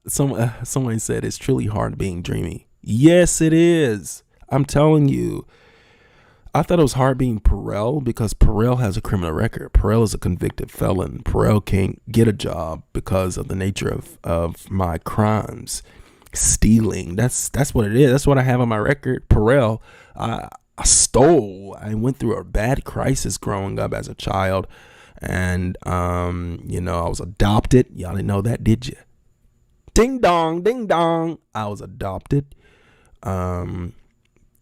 Someone said it's truly hard being dreamy. Yes, it is. I'm telling you. I thought it was hard being Perel because Perel has a criminal record. Perel is a convicted felon. Perel can't get a job because of the nature of my crimes. Stealing. That's what it is. That's what I have on my record. Perel, I stole. I went through a bad crisis growing up as a child. And, I was adopted. Y'all didn't know that, did you? Ding dong, ding dong. I was adopted. At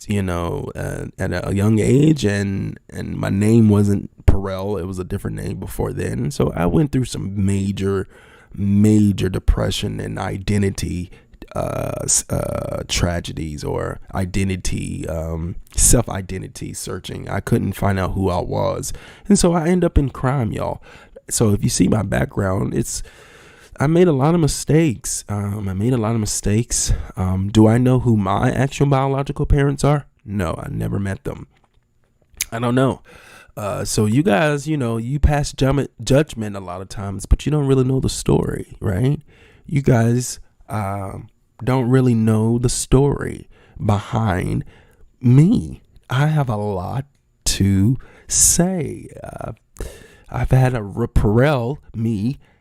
a young age, and my name wasn't Perel. It was a different name before then. So I went through some major depression and identity tragedies, or identity, self-identity searching. I couldn't find out who I was. And so I end up in crime, y'all. So if you see my background, I made a lot of mistakes. Do I know who my actual biological parents are? No, I never met them. I don't know. So you guys, you pass judgment a lot of times, but you don't really know the story, right? You guys don't really know the story behind me. I have a lot to say. I've had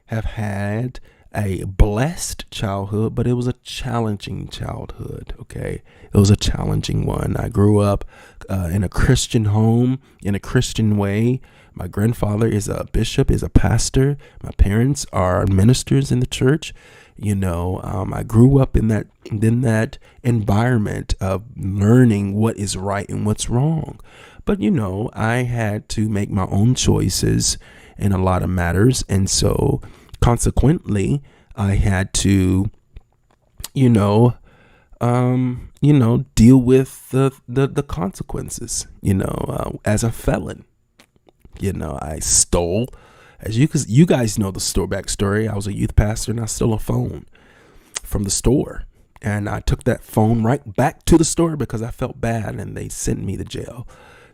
have had a blessed childhood, but it was a challenging childhood. Okay. It was a challenging one. I grew up in a Christian home, in a Christian way. My grandfather is a bishop, is a pastor. My parents are ministers in the church. I grew up in that environment of learning what is right and what's wrong. But, I had to make my own choices in a lot of matters. And so consequently, I had to, deal with the consequences, as a felon. I stole, as you guys know the backstory. I was a youth pastor and I stole a phone from the store. And I took that phone right back to the store because I felt bad, and they sent me to jail.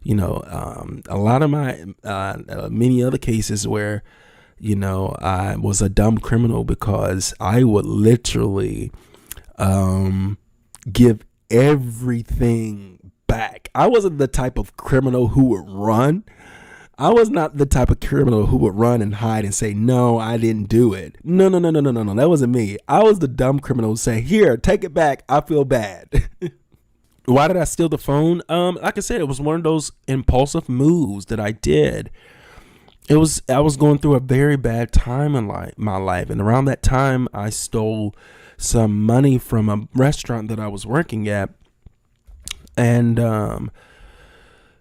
A lot of my many other cases where, I was a dumb criminal because I would literally give everything back. I wasn't the type of criminal who would run. I was not the type of criminal who would run and hide and say, no, I didn't do it. No. That wasn't me. I was the dumb criminal who say, here, take it back. I feel bad. Why did I steal the phone? Like I said, it was one of those impulsive moves that I did. I was going through a very bad time in my life. And around that time, I stole some money from a restaurant that I was working at. And,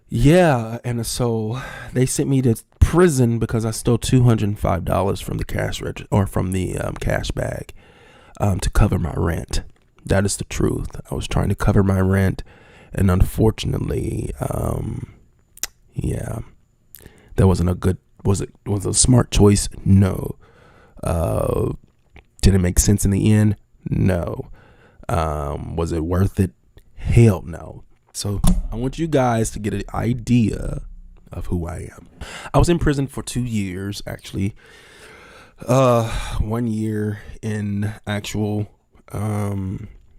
and so they sent me to prison because I stole $205 from the cash register, or from the cash bag, to cover my rent. That is the truth. I was trying to cover my rent, and unfortunately, that wasn't a good. Was it a smart choice? No. Did it make sense in the end? No. Was it worth it? Hell no. So I want you guys to get an idea of who I am. I was in prison for 2 years, actually. 1 year in actual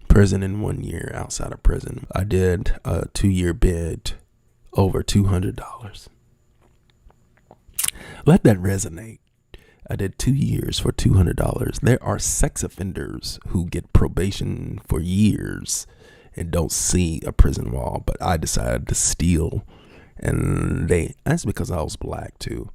prison and 1 year outside of prison. I did a 2-year bid, over $200. Let that resonate. I did 2 years for $200. There are sex offenders who get probation for years and don't see a prison wall, but I decided to steal. And that's because I was black too.